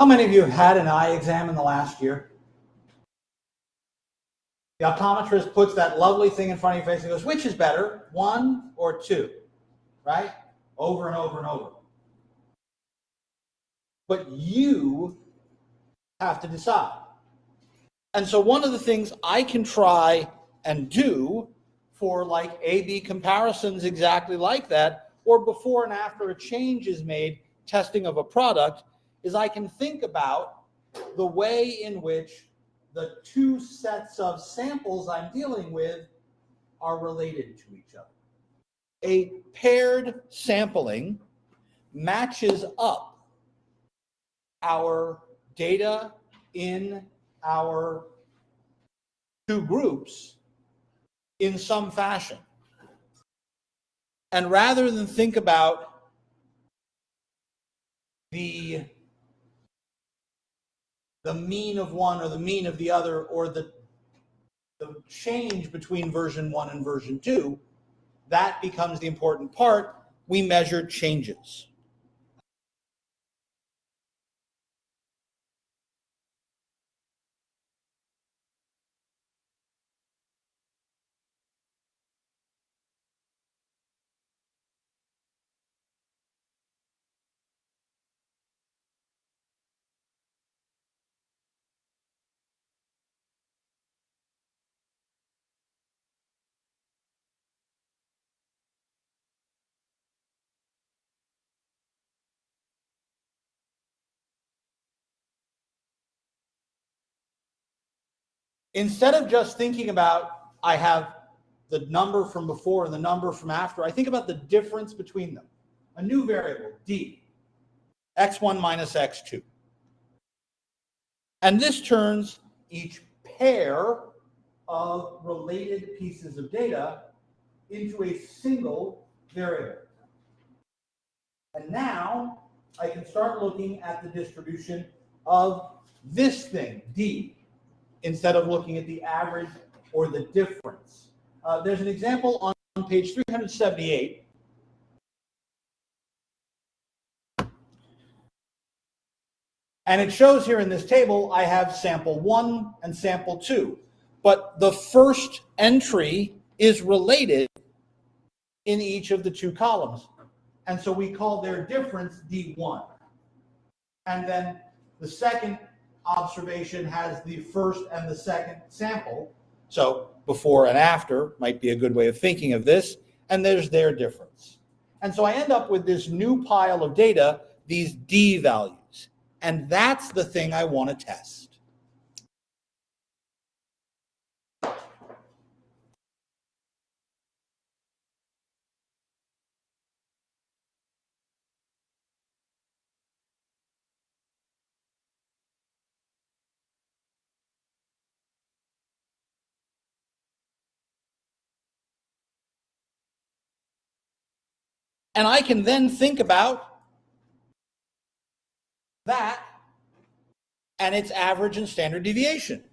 How many of you have had an eye exam in the last year? The optometrist puts that lovely thing in front of your face and goes, which is better, 1 or 2? Right? Over and over and over. But you have to decide. And so one of the things I can try and do for like A/B comparisons exactly like that, or before and after a change is made, testing of a product, is I can think about the way in which the two sets of samples I'm dealing with are related to each other. A paired sampling matches up our data in our two groups in some fashion. And rather than think about the mean of one or the mean of the other, or the change between version 1 and version 2, that becomes the important part. We measure changes. Instead of just thinking about, I have the number from before and the number from after, I think about the difference between them. A new variable, D, x1 minus x2. And this turns each pair of related pieces of data into a single variable. And now I can start looking at the distribution of this thing, D, instead of looking at the average or the difference. There's an example on page 378. And it shows here in this table, I have sample 1 and sample 2. But the first entry is related in each of the two columns. And so we call their difference D1. And then the second observation has the first and the second sample. So before and after might be a good way of thinking of this. And there's their difference. And so I end up with this new pile of data, these D values. And that's the thing I want to test. And I can then think about that and its average and standard deviation.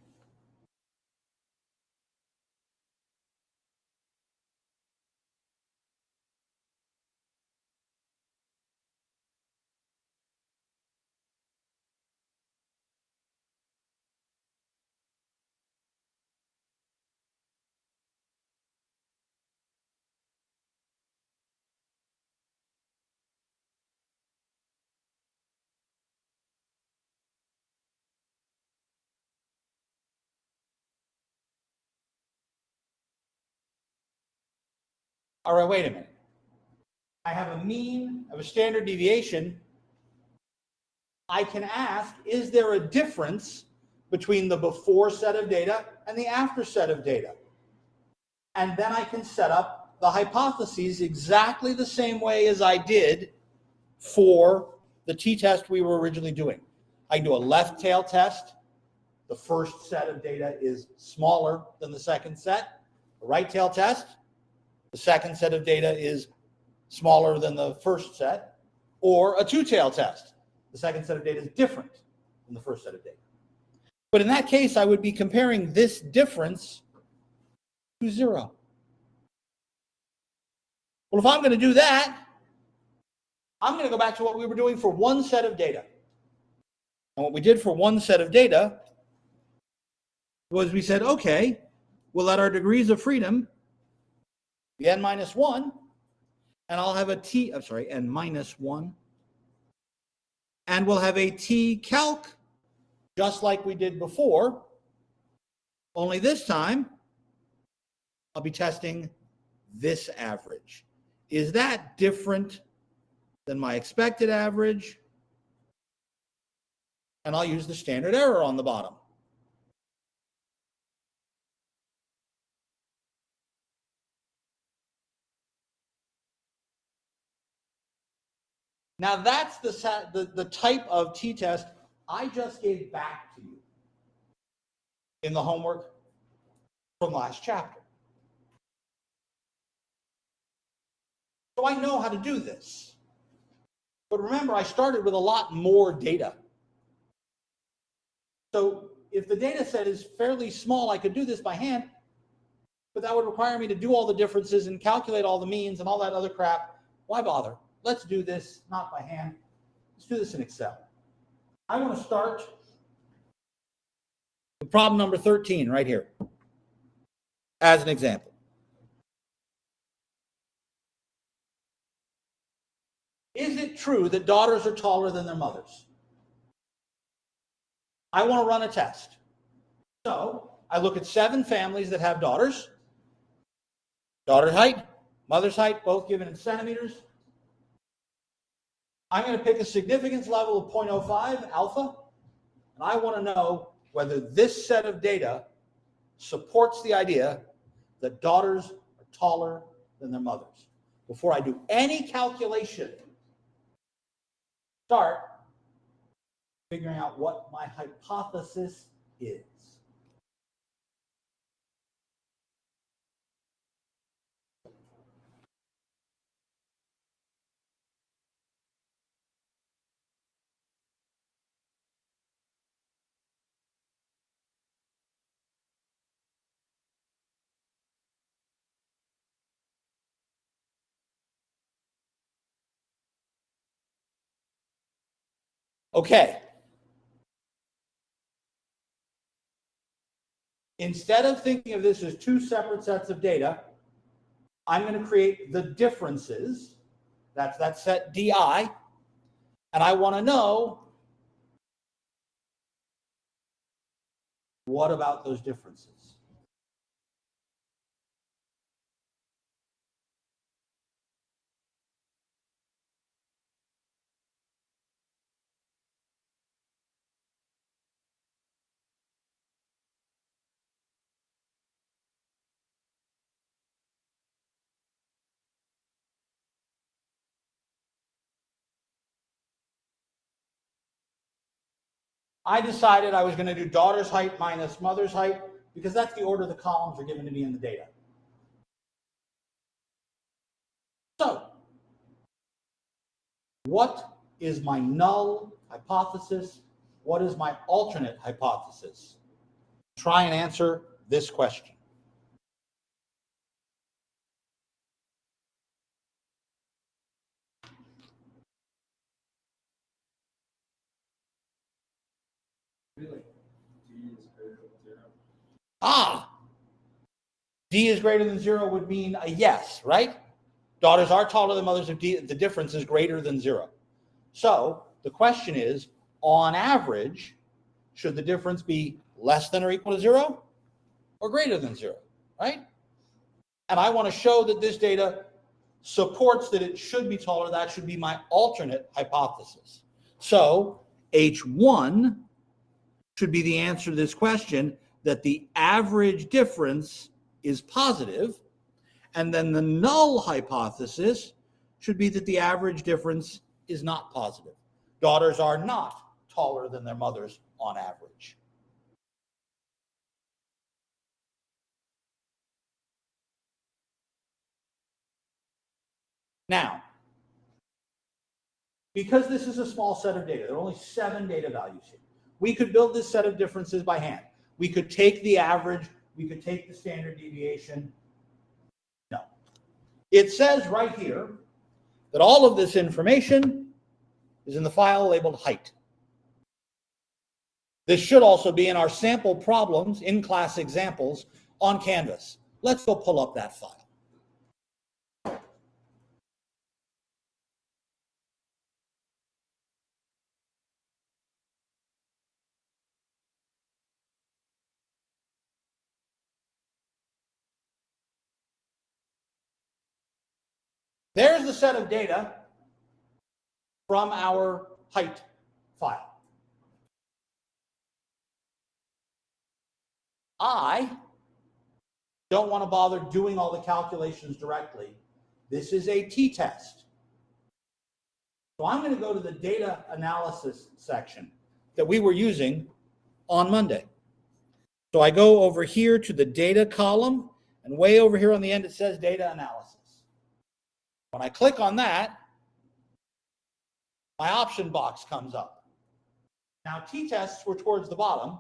All right, wait a minute. I have a mean of a standard deviation. I can ask, is there a difference between the before set of data and the after set of data? And then I can set up the hypotheses exactly the same way as I did for the t-test we were originally doing. I can do a left tail test. The first set of data is smaller than the second set. A right tail test, the second set of data is smaller than the first set. Or a two-tail test. The second set of data is different than the first set of data. But in that case, I would be comparing this difference to 0. Well, if I'm going to do that, I'm going to go back to what we were doing for one set of data. And what we did for one set of data was we said, okay, we'll let our degrees of freedom be n minus 1, and I'll have a t, I'm sorry, n minus 1, and we'll have a t calc just like we did before, only this time I'll be testing this average. Is that different than my expected average? And I'll use the standard error on the bottom. Now that's the type of t-test I just gave back to you in the homework from last chapter. So I know how to do this. But remember, I started with a lot more data. So if the data set is fairly small, I could do this by hand, but that would require me to do all the differences and calculate all the means and all that other crap. Why bother? Let's do this not by hand. Let's do this in Excel. I want to start with problem number 13 right here as an example. Is it true that daughters are taller than their mothers? I want to run a test. So I look at 7 families that have daughters. Daughter's height, mother's height, both given in centimeters. I'm going to pick a significance level of 0.05 alpha, and I want to know whether this set of data supports the idea that daughters are taller than their mothers. Before I do any calculation, start figuring out what my hypothesis is. Okay. Instead of thinking of this as 2 separate sets of data, I'm going to create the differences. That's that set DI. And I want to know, what about those differences? I decided I was going to do daughter's height minus mother's height because that's the order the columns are given to me in the data. So, what is my null hypothesis? What is my alternate hypothesis? Try and answer this question. Really? D is greater than 0. D is greater than 0 would mean a yes, right? Daughters are taller than mothers if the difference is greater than 0. So the question is, on average, should the difference be less than or equal to 0 or greater than 0, right? And I want to show that this data supports that it should be taller. That should be my alternate hypothesis. So H1 should be the answer to this question, that the average difference is positive, and then the null hypothesis should be that the average difference is not positive. Daughters are not taller than their mothers on average. Now, because this is a small set of data, there are only 7 data values here. We could build this set of differences by hand. We could take the average, we could take the standard deviation. No. It says right here that all of this information is in the file labeled height. This should also be in our sample problems, in-class examples on Canvas. Let's go pull up that file. There's the set of data from our height file. I don't want to bother doing all the calculations directly. This is a t-test. So I'm going to go to the data analysis section that we were using on Monday. So I go over here to the data column, and way over here on the end it says data analysis. When I click on that, my option box comes up. Now t-tests were towards the bottom,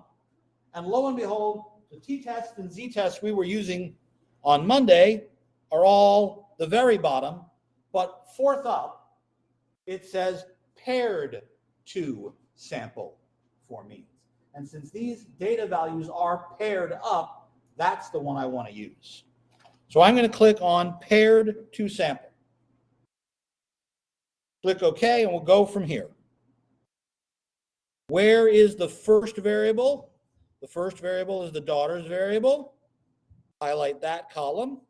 and lo and behold, the t-test and z-test we were using on Monday are all the very bottom, but fourth up, it says paired to sample for means. And since these data values are paired up, that's the one I want to use. So I'm going to click on paired to sample. Click OK, and we'll go from here. Where is the first variable? The first variable is the daughter's variable. Highlight that column.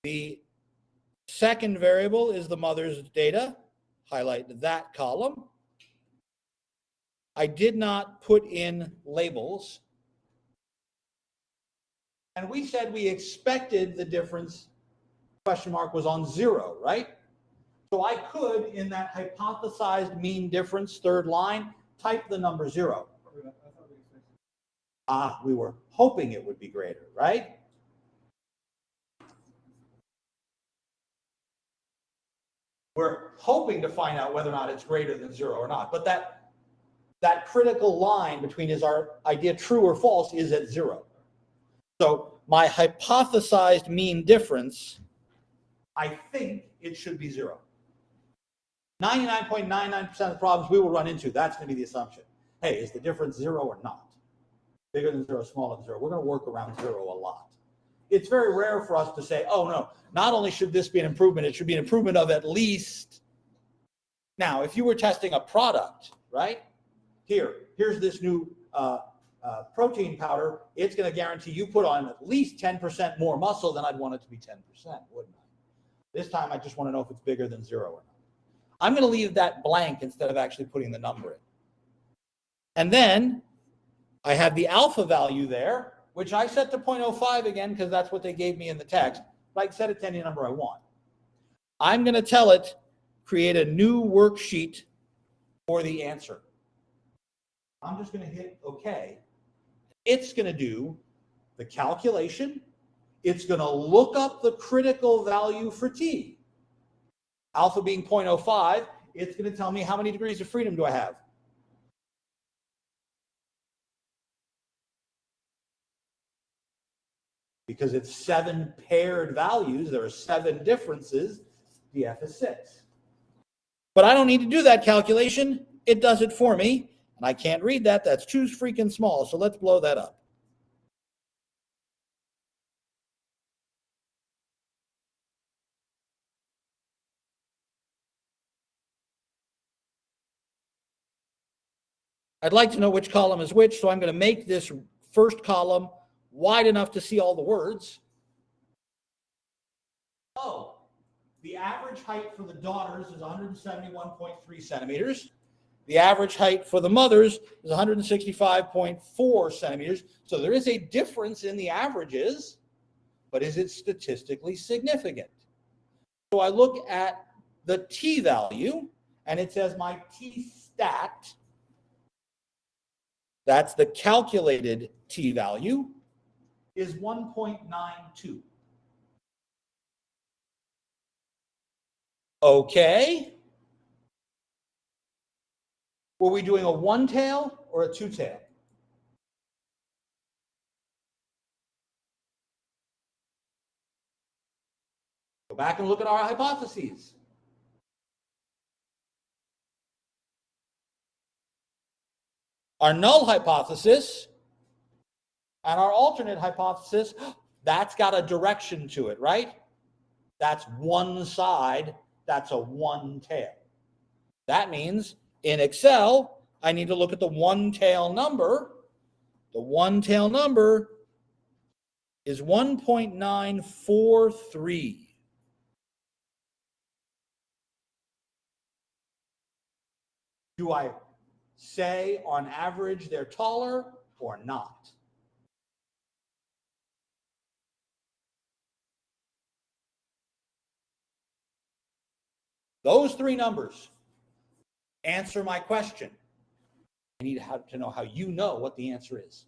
The second variable is the mother's data. Highlight that column. I did not put in labels. And we said we expected the difference, question mark, was on 0, right? So I could, in that hypothesized mean difference, third line, type the number 0. We were hoping it would be greater, right? We're hoping to find out whether or not it's greater than 0 or not. But that critical line between is our idea true or false is at 0. So my hypothesized mean difference, I think it should be 0. 99.99% of the problems we will run into, that's going to be the assumption. Hey, is the difference 0 or not? Bigger than 0, smaller than 0. We're going to work around 0 a lot. It's very rare for us to say, oh no, not only should this be an improvement, it should be an improvement of at least. Now, if you were testing a product, right? Here's this new protein powder. It's going to guarantee you put on at least 10% more muscle, than I'd want it to be 10%, wouldn't I? This time, I just want to know if it's bigger than 0 or not. I'm going to leave that blank instead of actually putting the number in. And then I have the alpha value there, which I set to 0.05 again, because that's what they gave me in the text. But I can set it to any number I want. I'm going to tell it, create a new worksheet for the answer. I'm just going to hit OK. It's going to do the calculation. It's going to look up the critical value for t. Alpha being 0.05, it's going to tell me how many degrees of freedom do I have. Because it's 7 paired values, there are 7 differences, df is 6. But I don't need to do that calculation. It does it for me. And I can't read that. That's too freaking small. So let's blow that up. I'd like to know which column is which, so I'm going to make this first column wide enough to see all the words. Oh, the average height for the daughters is 171.3 centimeters. The average height for the mothers is 165.4 centimeters. So there is a difference in the averages, but is it statistically significant? So I look at the t value, and it says my t stat, that's the calculated t value, is 1.92. Okay. Were we doing a one tail or a two tail? Go back and look at our hypotheses. Our null hypothesis and our alternate hypothesis, that's got a direction to it, right? That's one side, that's a one tail. That means in Excel, I need to look at the one tail number. The one tail number is 1.943. Do I say on average they're taller or not? Those three numbers answer my question. I need to know how you know what the answer is.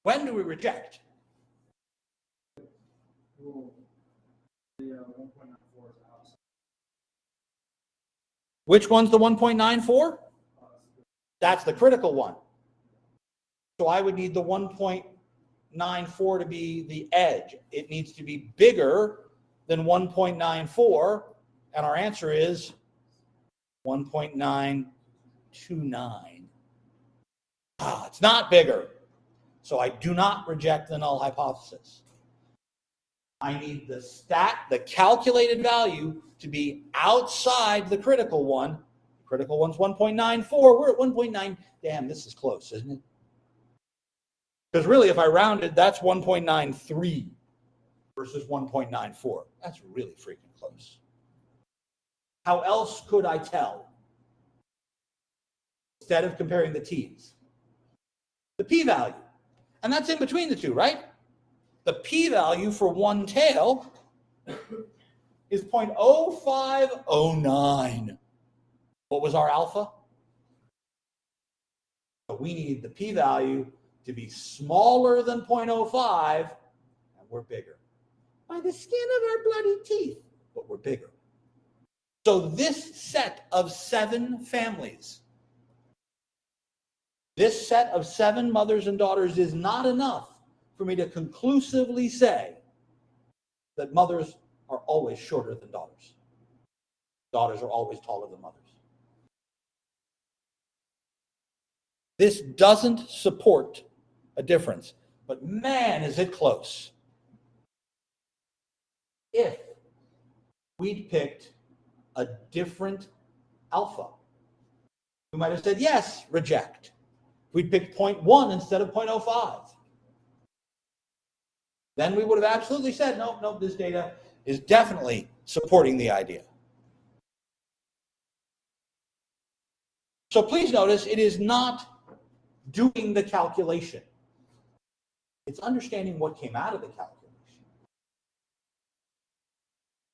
When do we reject? Which one's the 1.94? That's the critical one. So I would need the 1.94 to be the edge. It needs to be bigger than 1.94, and our answer is 1.929. It's not bigger. So I do not reject the null hypothesis. I need the calculated value to be outside the critical one. The critical one's 1.94. We're at 1.9. Damn, this is close, isn't it? Because really, if I rounded, that's 1.93 versus 1.94. That's really freaking close. How else could I tell? Instead of comparing the t's. The p-value. And that's in between the two, right? The p-value for one tail is 0.0509. What was our alpha? So we need the p-value to be smaller than 0.05, and we're bigger. By the skin of our bloody teeth, but we're bigger. So this set of 7 families, this set of 7 mothers and daughters is not enough for me to conclusively say that mothers are always shorter than daughters. Daughters are always taller than mothers. This doesn't support a difference, but man, is it close. If we'd picked a different alpha, we might have said, yes, reject. We'd picked 0.1 instead of 0.05. Then we would have absolutely said, no, this data is definitely supporting the idea. So please notice, it is not doing the calculation. It's understanding what came out of the calculation.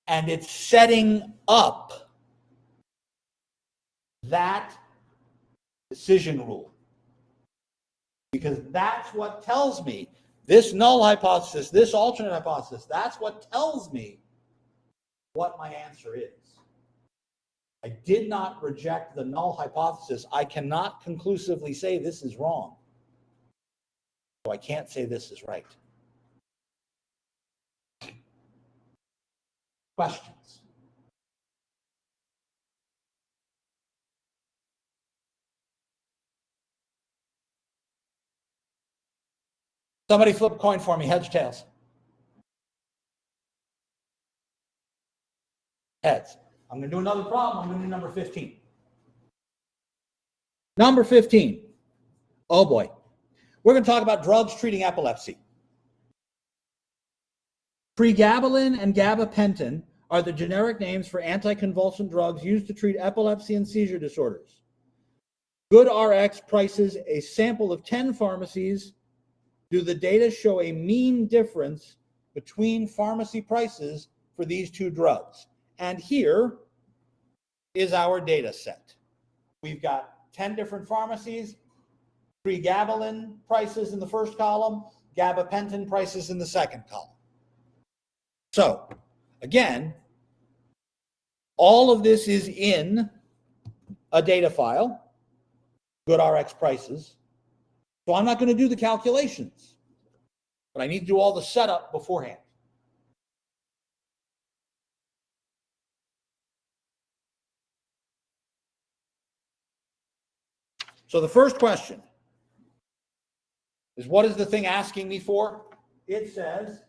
And it's setting up that decision rule. Because that's what tells me, this null hypothesis, this alternate hypothesis, that's what tells me what my answer is. I did not reject the null hypothesis. I cannot conclusively say this is wrong. So I can't say this is right. Questions? Somebody flip a coin for me, heads, tails. Heads. I'm going to do another problem. I'm going to do number 15. Number 15. Oh boy. We're going to talk about drugs treating epilepsy. Pregabalin and gabapentin are the generic names for anticonvulsant drugs used to treat epilepsy and seizure disorders. GoodRx prices a sample of 10 pharmacies. Do the data show a mean difference between pharmacy prices for these two drugs? And here is our data set. We've got 10 different pharmacies, pregabalin prices in the first column, gabapentin prices in the second column. So, again, all of this is in a data file, GoodRx prices. So I'm not going to do the calculations, but I need to do all the setup beforehand. So the first question is, what is the thing asking me for? It says,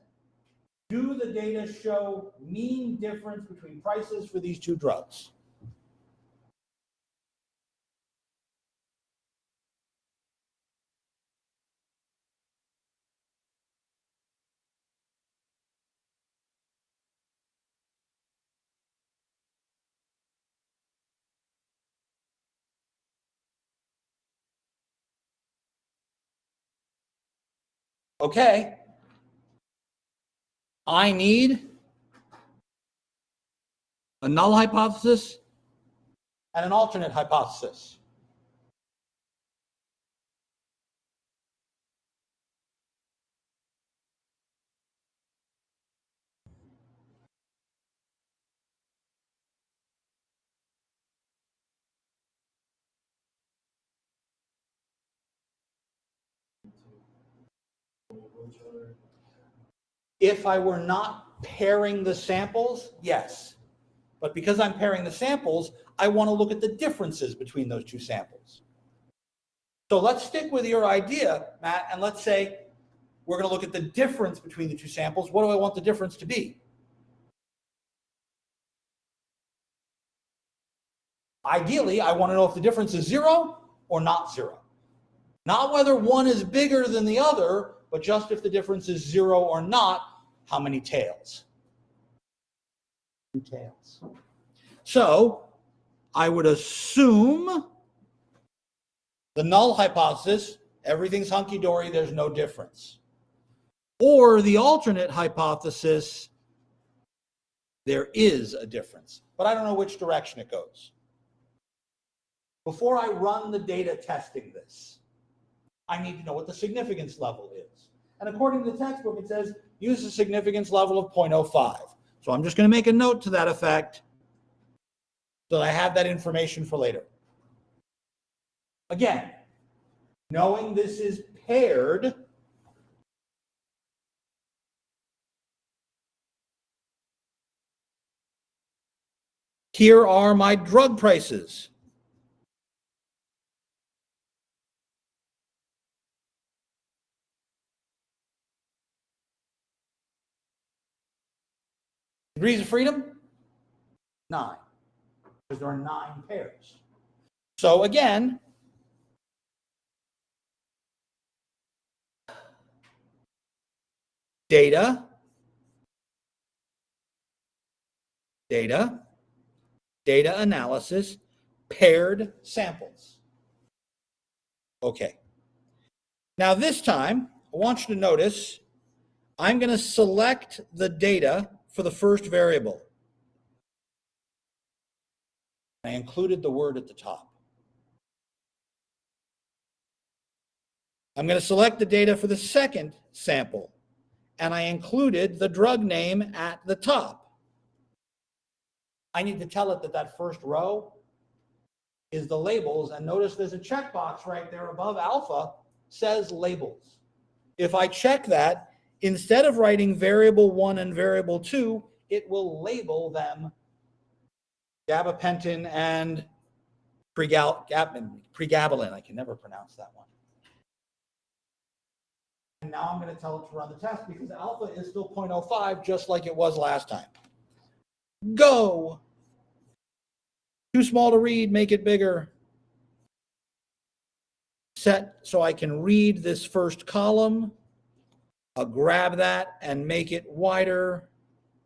do the data show mean difference between prices for these two drugs? Okay. I need a null hypothesis and an alternate hypothesis. If I were not pairing the samples, yes. But because I'm pairing the samples, I want to look at the differences between those two samples. So let's stick with your idea, Matt, and let's say we're going to look at the difference between the two samples. What do I want the difference to be? Ideally, I want to know if the difference is 0 or not 0. Not whether one is bigger than the other, but just if the difference is 0 or not, how many tails? 2 tails. So I would assume the null hypothesis, everything's hunky-dory, there's no difference. Or the alternate hypothesis, there is a difference, but I don't know which direction it goes. Before I run the data testing this, I need to know what the significance level is. And according to the textbook, it says use a significance level of 0.05. So I'm just going to make a note to that effect so that I have that information for later. Again, knowing this is paired, here are my drug prices. Degrees of freedom? 9, because there are 9 pairs. So again, data, data analysis, paired samples. Okay. Now this time, I want you to notice, I'm going to select the data for the first variable. I included the word at the top. I'm going to select the data for the second sample, and I included the drug name at the top. I need to tell it that that first row is the labels, and notice there's a checkbox right there above alpha, says labels. If I check that, instead of writing variable 1 and variable 2, it will label them gabapentin and pregabalin. I can never pronounce that one. And now I'm going to tell it to run the test because alpha is still 0.05, just like it was last time. Go. Too small to read, make it bigger. Set so I can read this first column. I'll grab that and make it wider.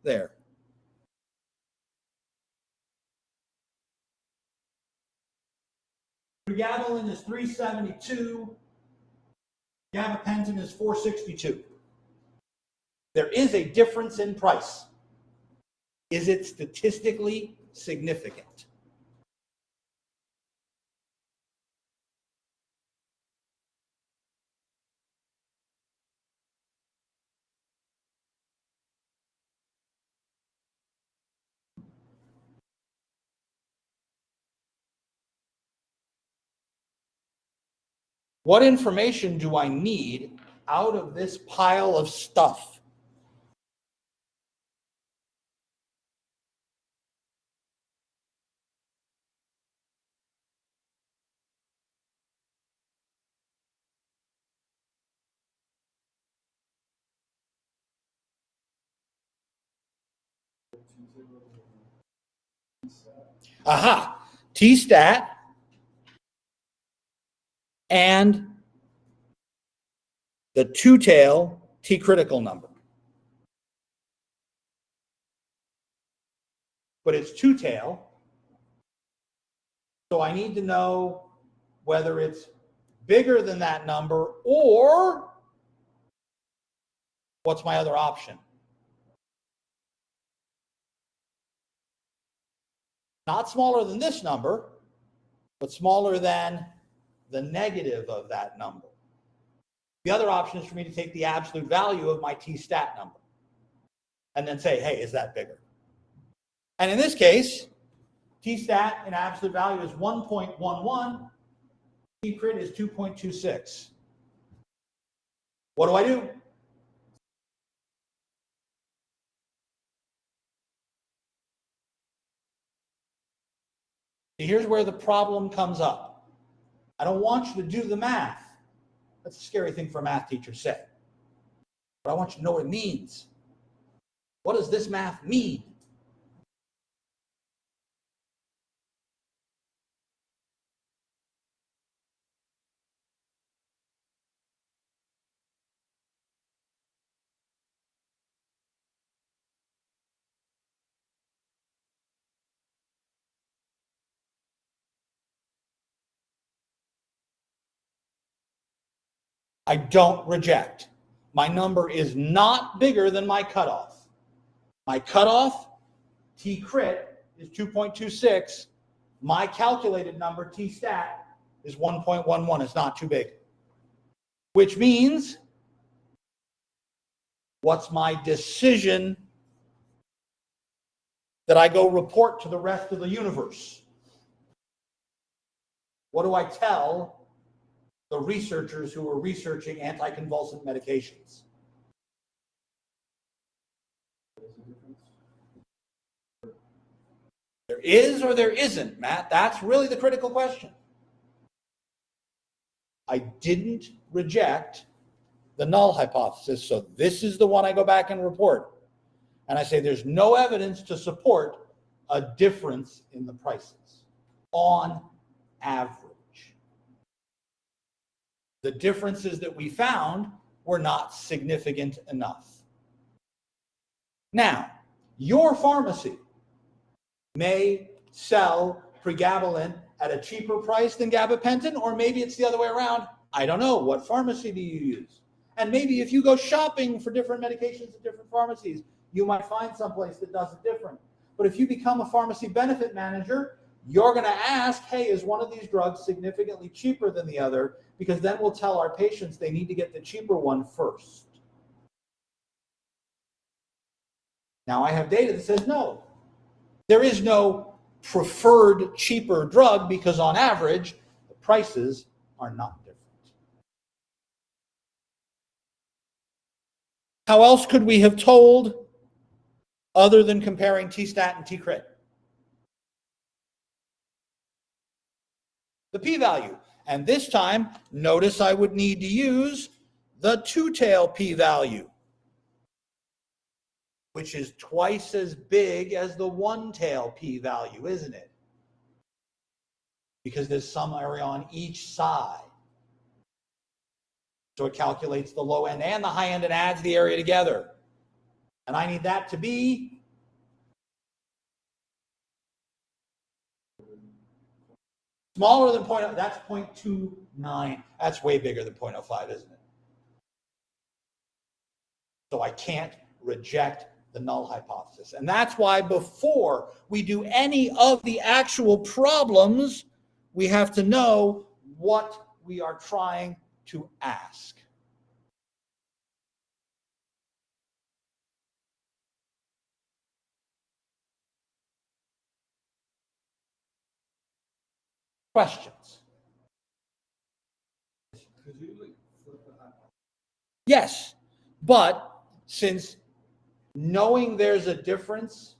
There. Pregabalin is 372. Gabapentin is 462. There is a difference in price. Is it statistically significant? What information do I need out of this pile of stuff? Aha, T-stat and the two-tail T-critical number. But it's two-tail, so I need to know whether it's bigger than that number or what's my other option? Not smaller than this number, but smaller than the negative of that number. The other option is for me to take the absolute value of my T-stat number and then say, hey, is that bigger? And in this case, T-stat in absolute value is 1.11. T-crit is 2.26. What do I do? Here's where the problem comes up. I don't want you to do the math. That's a scary thing for a math teacher to say. But I want you to know what it means. What does this math mean? I don't reject. My number is not bigger than my cutoff. My cutoff, T-crit, is 2.26. My calculated number, T-stat, is 1.11. It's not too big. Which means, what's my decision that I go report to the rest of the universe? What do I tell the researchers who are researching anticonvulsant medications? There is or there isn't, Matt. That's really the critical question. I didn't reject the null hypothesis, so this is the one I go back and report. And I say there's no evidence to support a difference in the prices on average. The differences that we found were not significant enough. Now, your pharmacy may sell pregabalin at a cheaper price than gabapentin, or maybe it's the other way around. I don't know. What pharmacy do you use? And maybe if you go shopping for different medications at different pharmacies, you might find someplace that does it different. But if you become a pharmacy benefit manager, you're going to ask, hey, is one of these drugs significantly cheaper than the other? Because then we'll tell our patients they need to get the cheaper one first. Now, I have data that says no. There is no preferred cheaper drug because on average, the prices are not different. How else could we have told other than comparing T-stat and T-crit? The p-value. And this time, notice I would need to use the two-tail p-value, which is twice as big as the one-tail p-value, isn't it? Because there's some area on each side. So it calculates the low end and the high end and adds the area together. And I need that to be smaller than 0.0, that's 0.29. That's way bigger than 0.05, isn't it? So I can't reject the null hypothesis. And that's why before we do any of the actual problems, we have to know what we are trying to ask. Questions? Yes, but since knowing there's a difference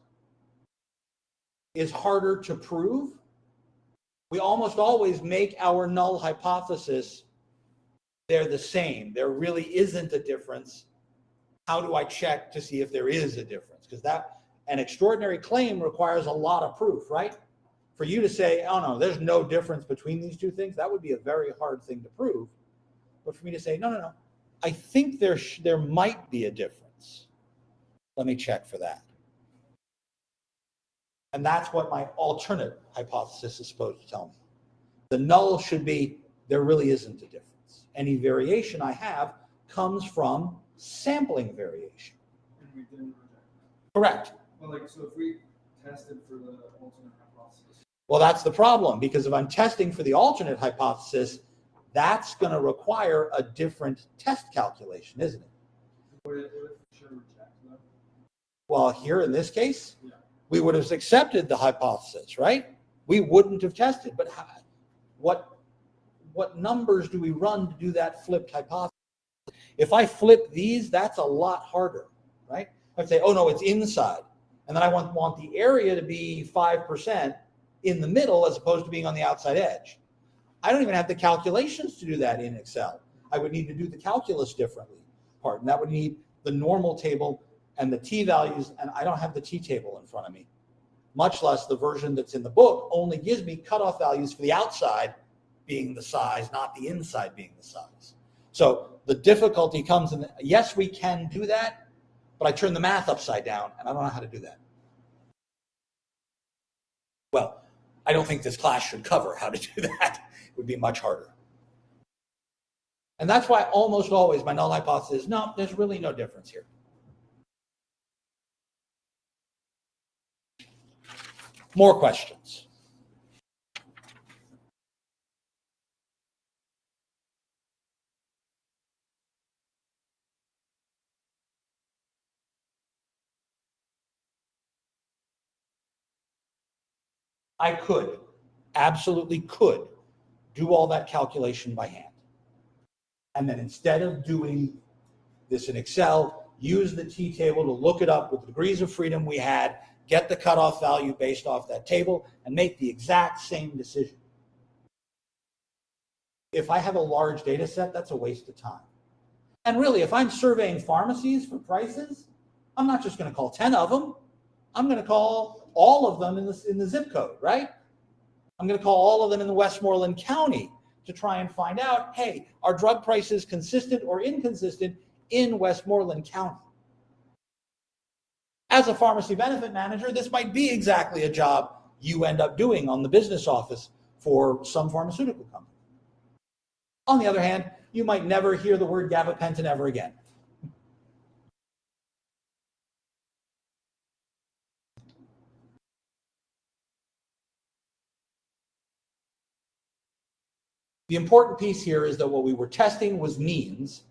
is harder to prove, we almost always make our null hypothesis they're the same. There really isn't a difference. How do I check to see if there is a difference? Because that, An extraordinary claim requires a lot of proof, right? For you to say, oh no, there's no difference between these two things, that would be a very hard thing to prove. But for me to say, no, I think there might be a difference. Let me check for that. And that's what my alternate hypothesis is supposed to tell me. The null should be, there really isn't a difference. Any variation I have comes from sampling variation. And we didn't reject. Correct. Well, so if we tested for the alternate hypothesis. Well, that's the problem, because if I'm testing for the alternate hypothesis, that's going to require a different test calculation, isn't it? What if we should reject that? Well, here in this case, yeah, we would have accepted the hypothesis, right? We wouldn't have tested. But what numbers do we run to do that flipped hypothesis? If I flip these, that's a lot harder, right? I'd say, oh no, it's inside. And then I want the area to be 5% in the middle as opposed to being on the outside edge. I don't even have the calculations to do that in Excel. I would need to do the calculus differently part. And that would need the normal table and the t-values, and I don't have the t-table in front of me, much less the version that's in the book only gives me cutoff values for the outside being the size, not the inside being the size. So the difficulty comes in, yes, we can do that, but I turn the math upside down, and I don't know how to do that. Well, I don't think this class should cover how to do that. It would be much harder. And that's why almost always my null hypothesis is, no, there's really no difference here. More questions? I could, absolutely could, do all that calculation by hand. And then instead of doing this in Excel, use the t-table to look it up with the degrees of freedom we had, get the cutoff value based off that table, and make the exact same decision. If I have a large data set, that's a waste of time. And really, if I'm surveying pharmacies for prices, I'm not just going to call 10 of them. I'm going to call all of them in the zip code, right? I'm going to call all of them in the Westmoreland County to try and find out, hey, are drug prices consistent or inconsistent in Westmoreland County? As a pharmacy benefit manager, this might be exactly a job you end up doing on the business office for some pharmaceutical company. On the other hand, you might never hear the word gabapentin ever again. The important piece here is that what we were testing was means,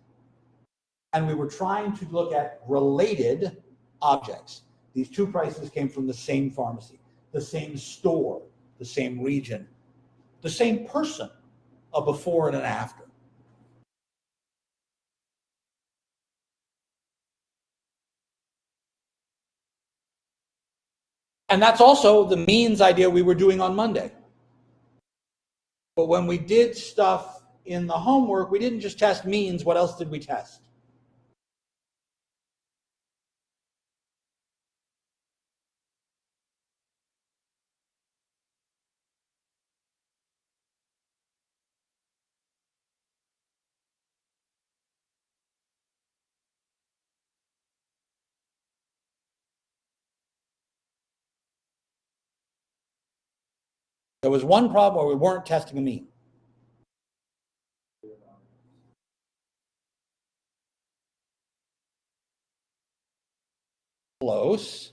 and we were trying to look at related objects. These two prices came from the same pharmacy, the same store, the same region, the same person, a before and an after. And that's also the means idea we were doing on Monday. But when we did stuff in the homework, we didn't just test means. What else did we test? There was one problem where we weren't testing a mean. Close.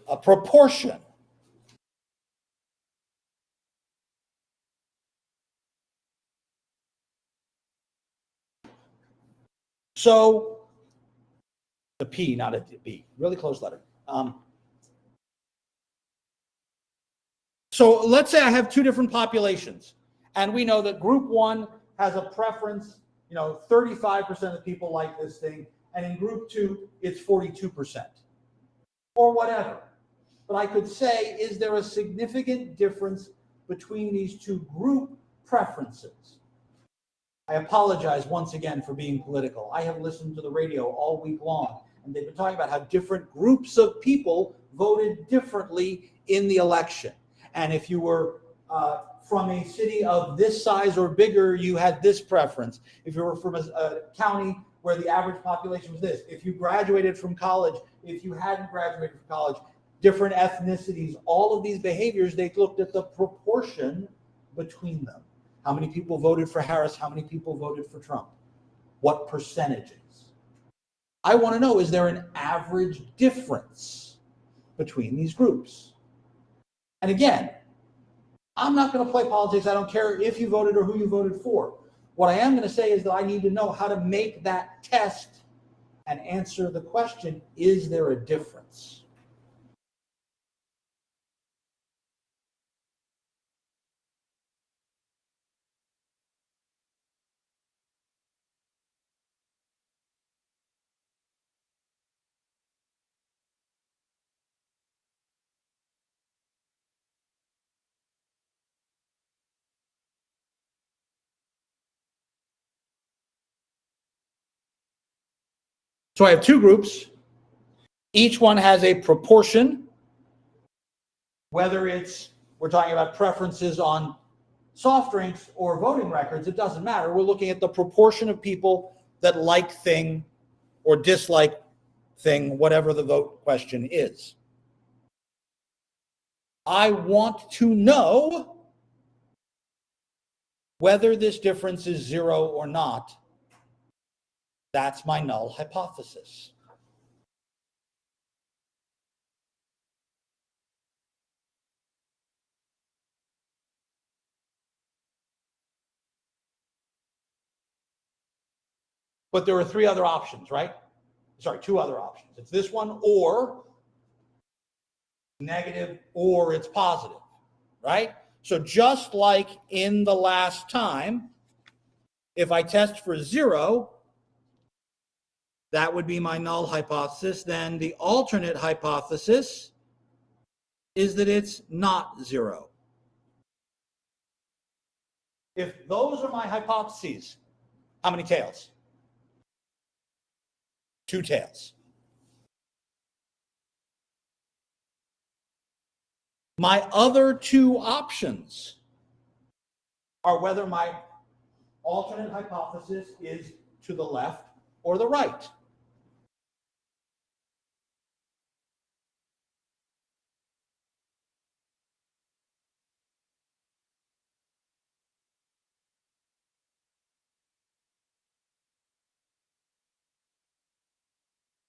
A proportion. So the P, not a B, really close letter. So let's say I have two different populations, and we know that group one has a preference, 35% of people like this thing, and in group two, it's 42%, or whatever. But I could say, is there a significant difference between these two group preferences. I apologize once again for being political. I have listened to the radio all week long, and they've been talking about how different groups of people voted differently in the election. And if you were from a city of this size or bigger, you had this preference. If you were from a county where the average population was this, if you graduated from college, if you hadn't graduated from college, different ethnicities, all of these behaviors, they looked at the proportion between them. How many people voted for Harris? How many people voted for Trump? What percentages? I want to know, is there an average difference between these groups? And again, I'm not going to play politics. I don't care if you voted or who you voted for. What I am going to say is that I need to know how to make that test and answer the question, is there a difference? So I have two groups. Each one has a proportion, whether we're talking about preferences on soft drinks or voting records, it doesn't matter. We're looking at the proportion of people that like thing or dislike thing, whatever the vote question is. I want to know whether this difference is zero or not. That's my null hypothesis. But there are three other options, right? Sorry, two other options. It's this one or negative or it's positive, right? So just like in the last time, if I test for zero, that would be my null hypothesis. Then the alternate hypothesis is that it's not zero. If those are my hypotheses, how many tails? Two tails. My other two options are whether my alternate hypothesis is to the left or the right.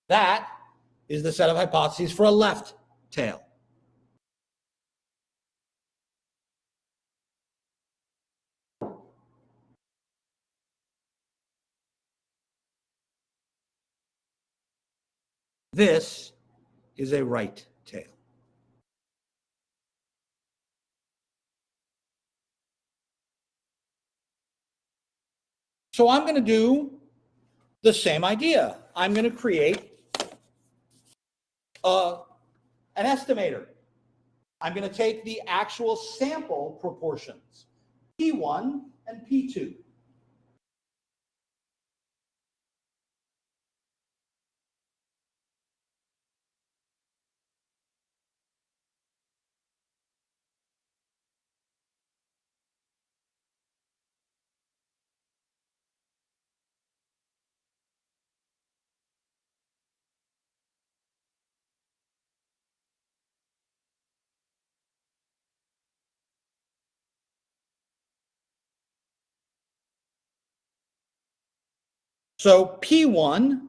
That is the set of hypotheses for a left tail. This is a right tail. So I'm going to do the same idea. I'm going to create an estimator. I'm going to take the actual sample proportions, P1 and P2. So P1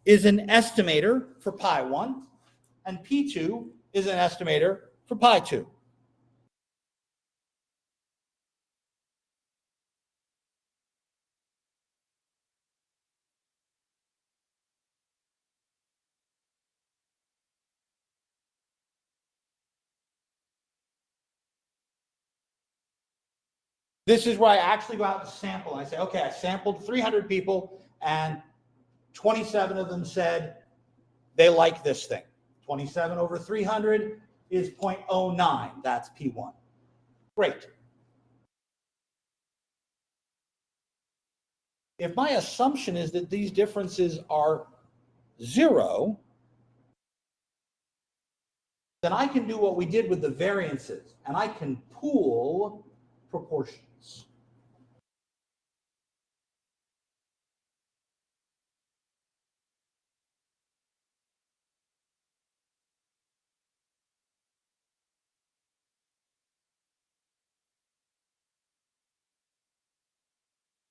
is an estimator for pi1, and P2 is an estimator for pi2. This is where I actually go out and sample. I say, okay, I sampled 300 people, and 27 of them said they like this thing. 27 over 300 is 0.09. That's P1. Great. If my assumption is that these differences are 0, then I can do what we did with the variances, and I can pool proportions.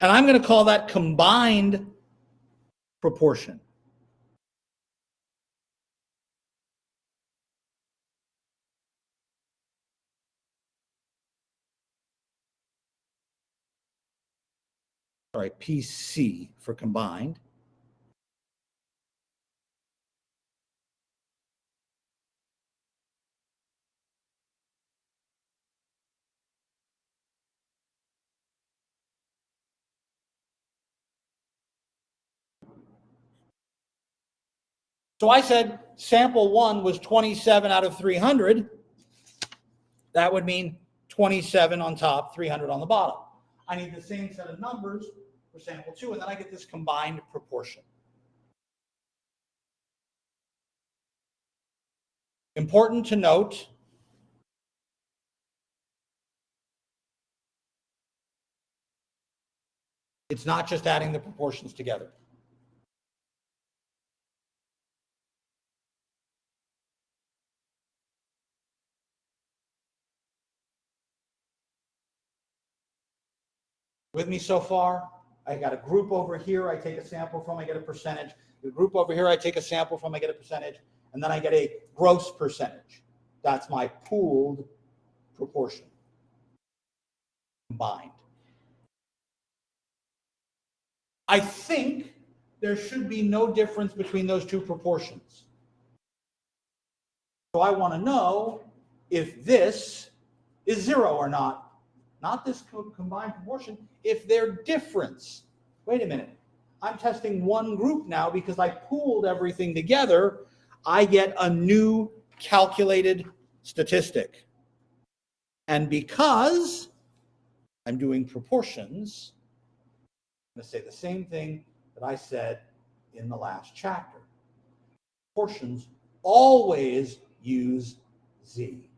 And I'm going to call that combined proportion. Sorry, PC for combined. So I said sample 1 was 27 out of 300. That would mean 27 on top, 300 on the bottom. I need the same set of numbers for sample 2, and then I get this combined proportion. Important to note, it's not just adding the proportions together. With me so far? I got a group over here I take a sample from, I get a percentage. The group over here I take a sample from, I get a percentage. And then I get a gross percentage. That's my pooled proportion combined. I think there should be no difference between those two proportions. So I want to know if this is 0 or not. Not this combined proportion, if their difference. Wait a minute. I'm testing one group now because I pooled everything together. I get a new calculated statistic. And because I'm doing proportions, I'm going to say the same thing that I said in the last chapter. Proportions always use Z,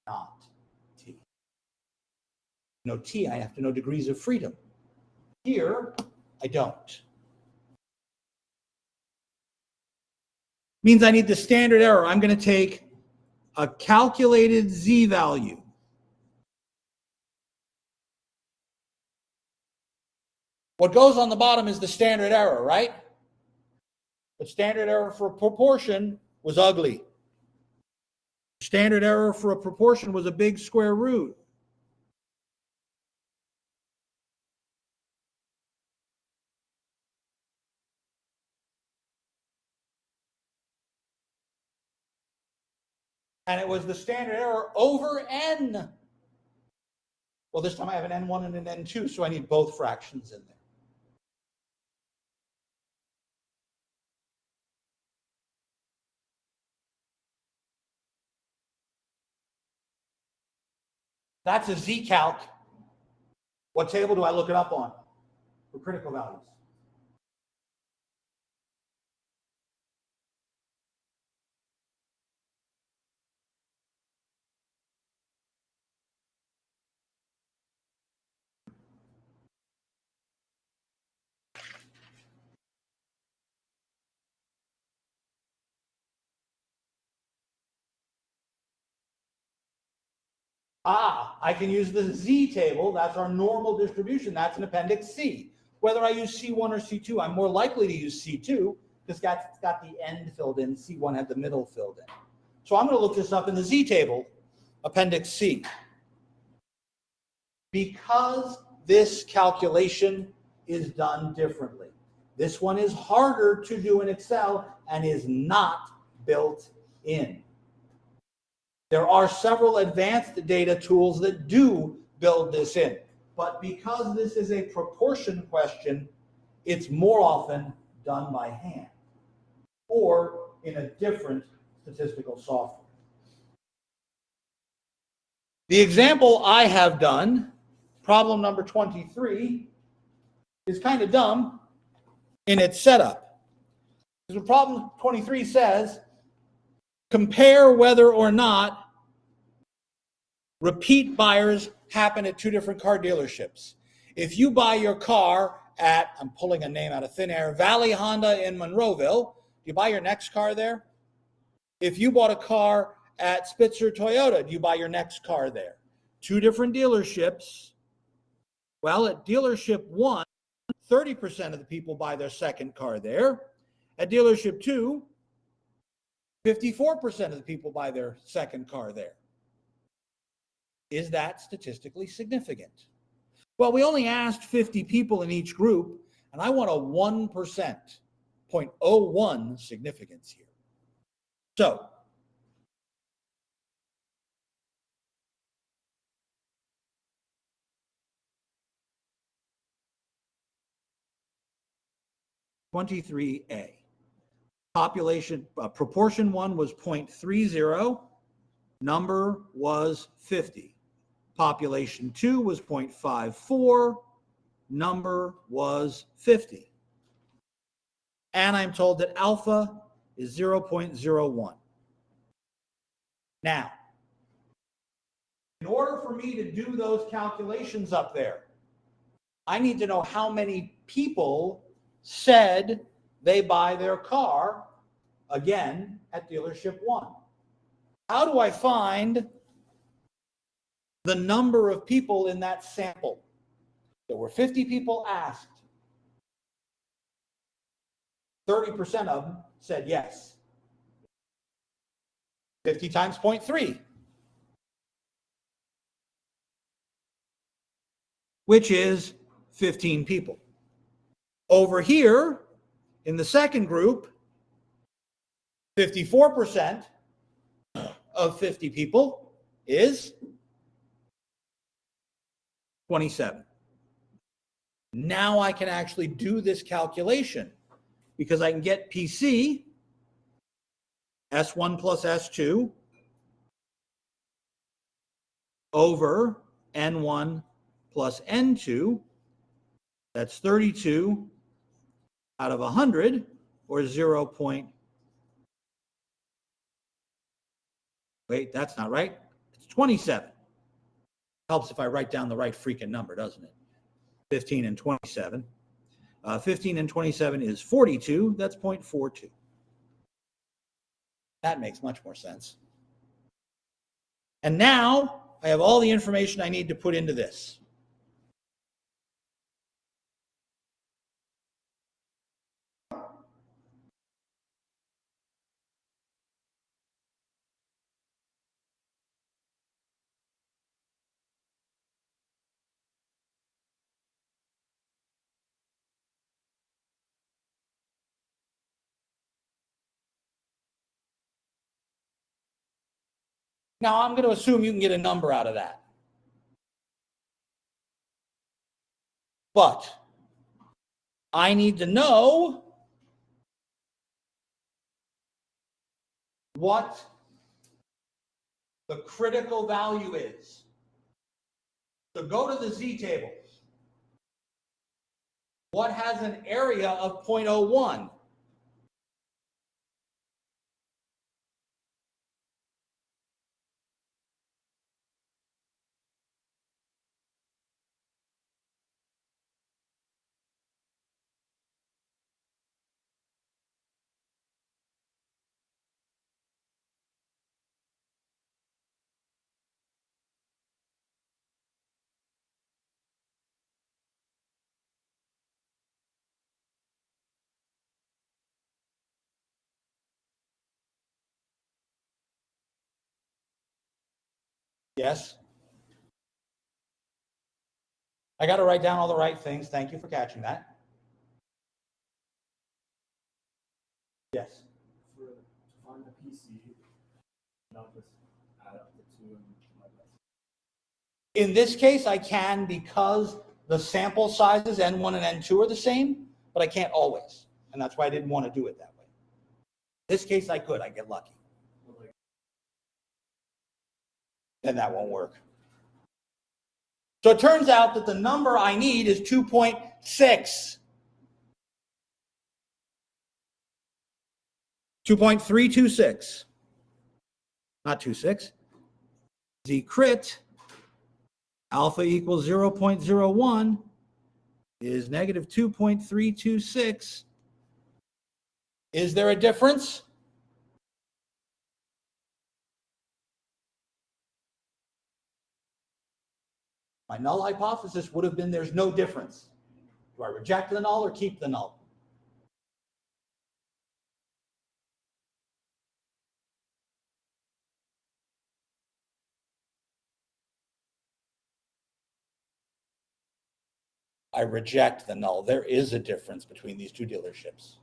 not T. To know T, I have to know degrees of freedom. Here, I don't. Means I need the standard error. I'm going to take a calculated Z value. What goes on the bottom is the standard error, right? But standard error for a proportion was ugly. Standard error for a proportion was a big square root. And it was the standard error over n. Well, this time I have an n1 and an n2, so I need both fractions in there. That's a z-calc. What table do I look it up on for critical values? I can use the Z table. That's our normal distribution. That's an appendix C. Whether I use C1 or C2, I'm more likely to use C2 because it's got the end filled in. C1 had the middle filled in. So I'm going to look this up in the Z table, appendix C. Because this calculation is done differently. This one is harder to do in Excel and is not built in. There are several advanced data tools that do build this in. But because this is a proportion question, it's more often done by hand or in a different statistical software. The example I have done, problem number 23, is kind of dumb in its setup. Because problem 23 says, compare whether or not repeat buyers happen at two different car dealerships. If you buy your car at, I'm pulling a name out of thin air, Valley Honda in Monroeville, do you buy your next car there? If you bought a car at Spitzer Toyota, do you buy your next car there? Two different dealerships. Well, at dealership 1, 30% of the people buy their second car there. At dealership 2, 54% of the people buy their second car there. Is that statistically significant? Well, we only asked 50 people in each group, and I want a 1%, 0.01 significance here. So, (23A). Population, proportion 1 was 0.30, number was 50. Population 2 was 0.54, number was 50. And I'm told that alpha is 0.01. Now, in order for me to do those calculations up there, I need to know how many people said they buy their car, again, at dealership 1. How do I find the number of people in that sample? There were 50 people asked. 30% of them said yes. 50 times 0.3, which is 15 people. Over here, in the second group, 54% of 50 people is 27. Now I can actually do this calculation because I can get PC, S1 plus S2, over N1 plus N2. That's 32 out of 100, or 0. Wait, that's not right. It's 27. Helps if I write down the right freaking number, doesn't it? 15 and 27. 15 and 27 is 42. That's 0.42. That makes much more sense. And now I have all the information I need to put into this. Now I'm going to assume you can get a number out of that. But I need to know what the critical value is. So go to the Z tables. What has an area of 0.01? Yes. I got to write down all the right things. Thank you for catching that. Yes. To find the PC, not just add up the two and like that. In this case, I can because the sample sizes N1 and N2 are the same, but I can't always. And that's why I didn't want to do it that way. In this case, I could. I get lucky. Then that won't work. So it turns out that the number I need is 2.6. 2.326. Not 26. Z crit, alpha equals 0.01, is negative 2.326. Is there a difference? My null hypothesis would have been there's no difference. Do I reject the null or keep the null? I reject the null. There is a difference between these two dealerships.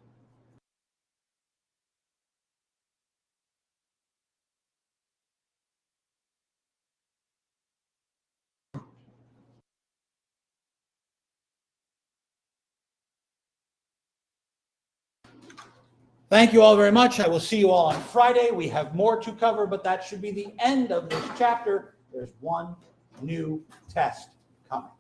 Thank you all very much. I will see you all on Friday. We have more to cover, but that should be the end of this chapter. There's one new test coming.